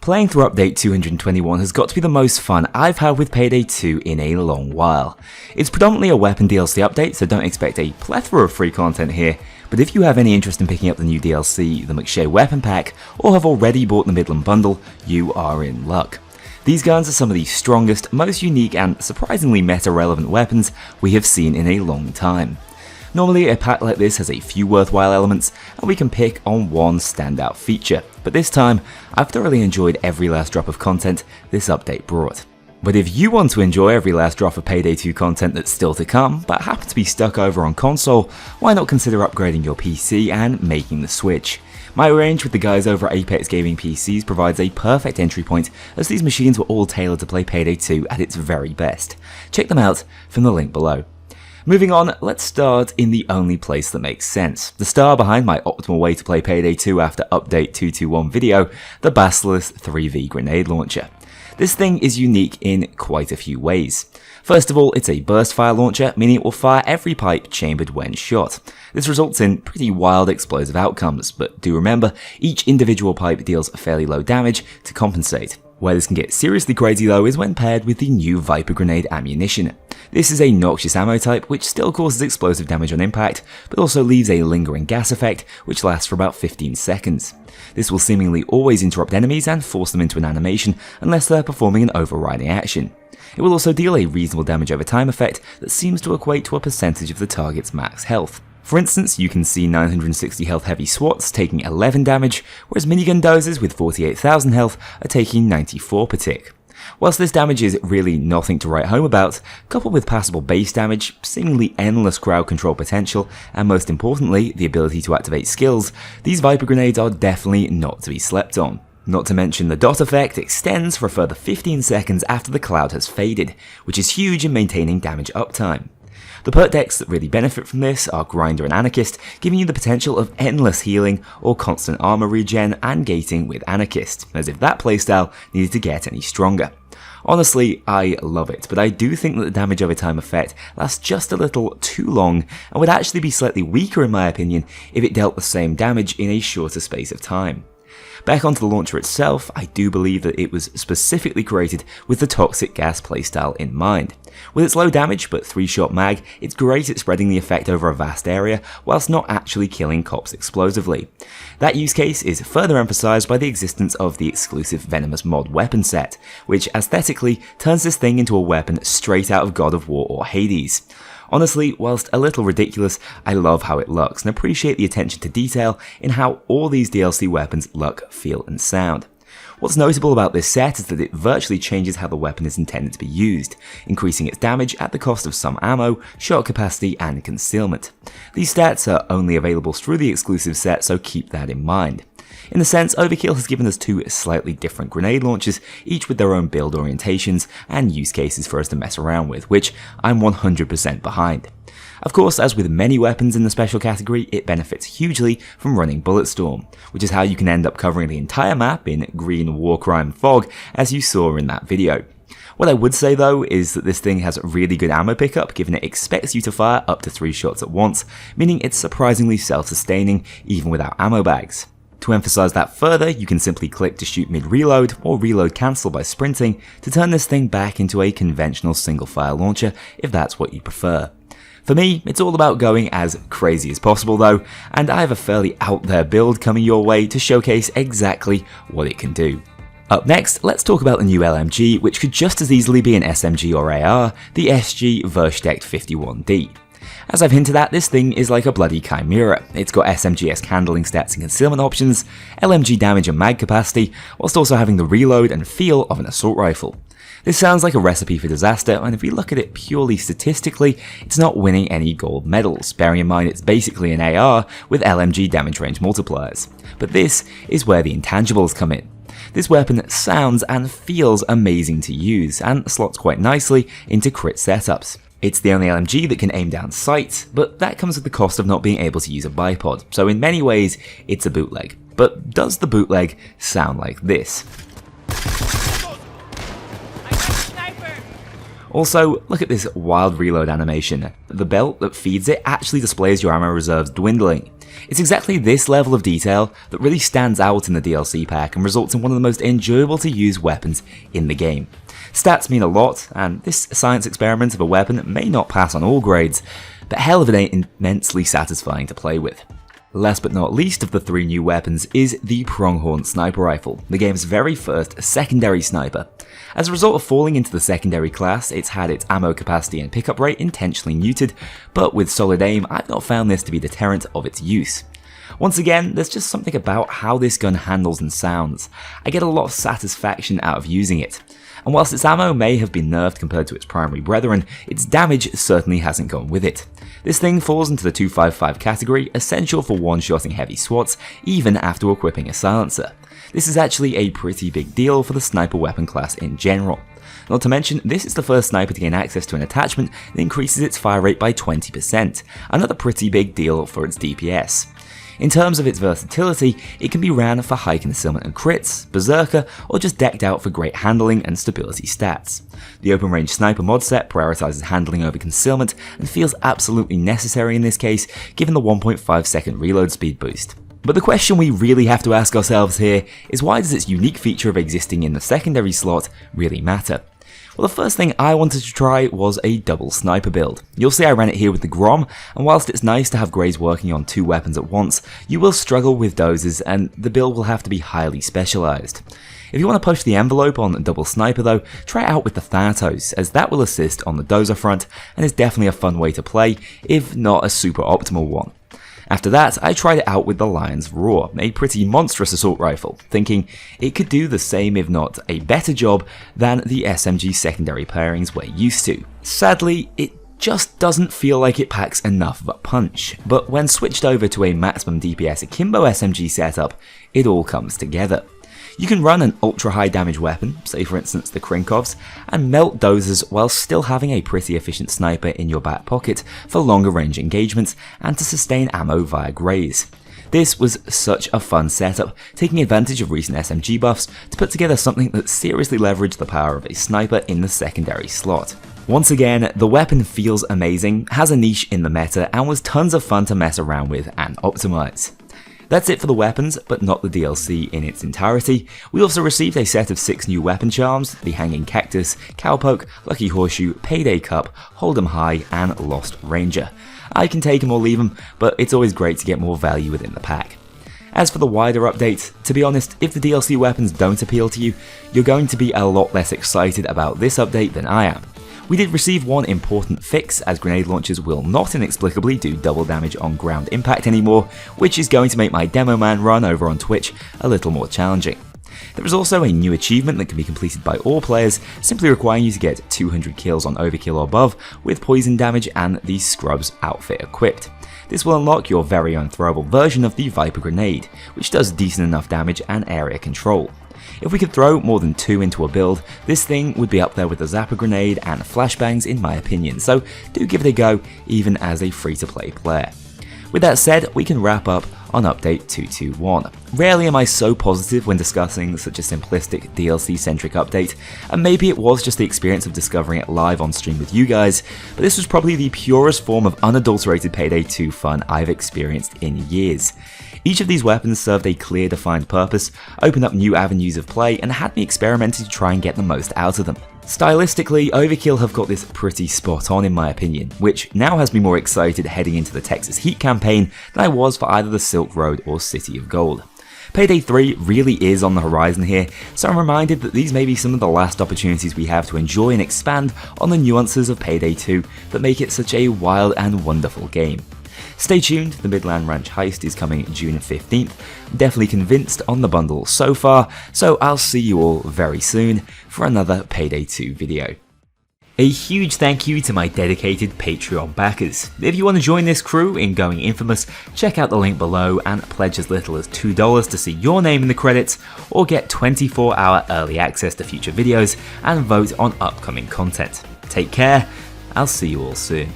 Playing through update 221 has got to be the most fun I've had with Payday 2 in a long while. It's predominantly a weapon DLC update, so don't expect a plethora of free content here, but if you have any interest in picking up the new DLC, the McShay Weapon Pack, or have already bought the Midland Bundle, you are in luck. These guns are some of the strongest, most unique and surprisingly meta-relevant weapons we have seen in a long time. Normally a pack like this has a few worthwhile elements and we can pick on one standout feature, but this time I've thoroughly enjoyed every last drop of content this update brought. But if you want to enjoy every last drop of Payday 2 content that's still to come, but happen to be stuck over on console, why not consider upgrading your PC and making the switch? My range with the guys over at Apex Gaming PCs provides a perfect entry point, as these machines were all tailored to play Payday 2 at its very best. Check them out from the link below. Moving on, let's start in the only place that makes sense. The star behind my optimal way to play Payday 2 after update 221 video, the Basilis 3V grenade launcher. This thing is unique in quite a few ways. First of all, it's a burst fire launcher, meaning it will fire every pipe chambered when shot. This results in pretty wild explosive outcomes, but do remember, each individual pipe deals fairly low damage to compensate. Where this can get seriously crazy though is when paired with the new Viper grenade ammunition. This is a noxious ammo type which still causes explosive damage on impact, but also leaves a lingering gas effect which lasts for about 15 seconds. This will seemingly always interrupt enemies and force them into an animation unless they're performing an overriding action. It will also deal a reasonable damage over time effect that seems to equate to a percentage of the target's max health. For instance, you can see 960 health heavy SWATs taking 11 damage, whereas minigun dozers with 48,000 health are taking 94 per tick. Whilst this damage is really nothing to write home about, coupled with passable base damage, seemingly endless crowd control potential, and most importantly, the ability to activate skills, these Viper grenades are definitely not to be slept on. Not to mention the dot effect extends for a further 15 seconds after the cloud has faded, which is huge in maintaining damage uptime. The perk decks that really benefit from this are Grinder and Anarchist, giving you the potential of endless healing or constant armor regen and gating with Anarchist, as if that playstyle needed to get any stronger. Honestly, I love it, but I do think that the damage over time effect lasts just a little too long and would actually be slightly weaker in my opinion if it dealt the same damage in a shorter space of time. Back onto the launcher itself, I do believe that it was specifically created with the toxic gas playstyle in mind. With its low damage but 3-shot mag, it's great at spreading the effect over a vast area whilst not actually killing cops explosively. That use case is further emphasised by the existence of the exclusive Venomous mod weapon set, which aesthetically turns this thing into a weapon straight out of God of War or Hades. Honestly, whilst a little ridiculous, I love how it looks and appreciate the attention to detail in how all these DLC weapons look, feel and sound. What's notable about this set is that it virtually changes how the weapon is intended to be used, increasing its damage at the cost of some ammo, shot capacity and concealment. These stats are only available through the exclusive set, so keep that in mind. In a sense, Overkill has given us two slightly different grenade launchers, each with their own build orientations and use cases for us to mess around with, which I'm 100% behind. Of course, as with many weapons in the special category, it benefits hugely from running Bulletstorm, which is how you can end up covering the entire map in green warcrime fog, as you saw in that video. What I would say though is that this thing has really good ammo pickup, given it expects you to fire up to 3 shots at once, meaning it's surprisingly self-sustaining even without ammo bags. To emphasize that further, you can simply click to shoot mid-reload or reload cancel by sprinting to turn this thing back into a conventional single-fire launcher if that's what you prefer. For me, it's all about going as crazy as possible though, and I have a fairly out there build coming your way to showcase exactly what it can do. Up next, let's talk about the new LMG, which could just as easily be an SMG or AR, the SG Versteckt 51D. As I've hinted at, this thing is like a bloody chimera. It's got SMG-esque handling stats and concealment options, LMG damage and mag capacity, whilst also having the reload and feel of an assault rifle. This sounds like a recipe for disaster, and if we look at it purely statistically, it's not winning any gold medals, bearing in mind it's basically an AR with LMG damage range multipliers. But this is where the intangibles come in. This weapon sounds and feels amazing to use, and slots quite nicely into crit setups. It's the only LMG that can aim down sight, but that comes at the cost of not being able to use a bipod, so in many ways it's a bootleg. But does the bootleg sound like this? Also, look at this wild reload animation. The belt that feeds it actually displays your ammo reserves dwindling. It's exactly this level of detail that really stands out in the DLC pack and results in one of the most enjoyable to use weapons in the game. Stats mean a lot, and this science experiment of a weapon may not pass on all grades, but hell if it ain't immensely satisfying to play with. Last but not least of the 3 new weapons is the Pronghorn Sniper Rifle, the game's very first secondary sniper. As a result of falling into the secondary class, it's had its ammo capacity and pickup rate intentionally neutered, but with solid aim, I've not found this to be deterrent of its use. Once again, there's just something about how this gun handles and sounds. I get a lot of satisfaction out of using it. And whilst its ammo may have been nerfed compared to its primary brethren, its damage certainly hasn't gone with it. This thing falls into the 255 category, essential for one-shotting heavy SWATs, even after equipping a silencer. This is actually a pretty big deal for the sniper weapon class in general. Not to mention, this is the first sniper to gain access to an attachment that increases its fire rate by 20%, another pretty big deal for its DPS. In terms of its versatility, it can be ran for high concealment and crits, berserker, or just decked out for great handling and stability stats. The open range sniper mod set prioritizes handling over concealment and feels absolutely necessary in this case, given the 1.5 second reload speed boost. But the question we really have to ask ourselves here is, why does its unique feature of existing in the secondary slot really matter? Well, the first thing I wanted to try was a double sniper build. You'll see I ran it here with the Grom, and whilst it's nice to have Greys working on 2 weapons at once, you will struggle with dozers and the build will have to be highly specialised. If you want to push the envelope on double sniper though, try it out with the Thanatos, as that will assist on the dozer front and is definitely a fun way to play, if not a super optimal one. After that, I tried it out with the Lion's Roar, a pretty monstrous assault rifle, thinking it could do the same if not a better job than the SMG secondary pairings we're used to. Sadly, it just doesn't feel like it packs enough of a punch, but when switched over to a maximum DPS Kimbo SMG setup, it all comes together. You can run an ultra high damage weapon, say for instance the Krinkovs, and melt dozers while still having a pretty efficient sniper in your back pocket for longer range engagements and to sustain ammo via Greys. This was such a fun setup, taking advantage of recent SMG buffs to put together something that seriously leveraged the power of a sniper in the secondary slot. Once again, the weapon feels amazing, has a niche in the meta, and was tons of fun to mess around with and optimize. That's it for the weapons, but not the DLC in its entirety. We also received a set of 6 new weapon charms: the Hanging Cactus, Cowpoke, Lucky Horseshoe, Payday Cup, Hold'em High, and Lost Ranger. I can take them or leave them, but it's always great to get more value within the pack. As for the wider update, to be honest, if the DLC weapons don't appeal to you, you're going to be a lot less excited about this update than I am. We did receive one important fix, as grenade launchers will not inexplicably do double damage on ground impact anymore, which is going to make my Demo Man run over on Twitch a little more challenging. There is also a new achievement that can be completed by all players, simply requiring you to get 200 kills on overkill or above with poison damage and the Scrubs outfit equipped. This will unlock your very own throwable version of the Viper Grenade, which does decent enough damage and area control. If we could throw more than 2 into a build, this thing would be up there with the Zapper Grenade and Flashbangs in my opinion, so do give it a go even as a free-to-play player. With that said, we can wrap up on update 221. Rarely am I so positive when discussing such a simplistic DLC-centric update, and maybe it was just the experience of discovering it live on stream with you guys, but this was probably the purest form of unadulterated Payday 2 fun I've experienced in years. Each of these weapons served a clear defined purpose, opened up new avenues of play, and had me experimenting to try and get the most out of them. Stylistically, Overkill have got this pretty spot on in my opinion, which now has me more excited heading into the Texas Heat campaign than I was for either the Silk Road or City of Gold. Payday 3 really is on the horizon here, so I'm reminded that these may be some of the last opportunities we have to enjoy and expand on the nuances of Payday 2 that make it such a wild and wonderful game. Stay tuned, the Midland Ranch heist is coming June 15th. I'm definitely convinced on the bundle so far, so I'll see you all very soon for another Payday 2 video. A huge thank you to my dedicated Patreon backers. If you want to join this crew in going infamous, check out the link below and pledge as little as $2 to see your name in the credits, or get 24-hour early access to future videos and vote on upcoming content. Take care, I'll see you all soon.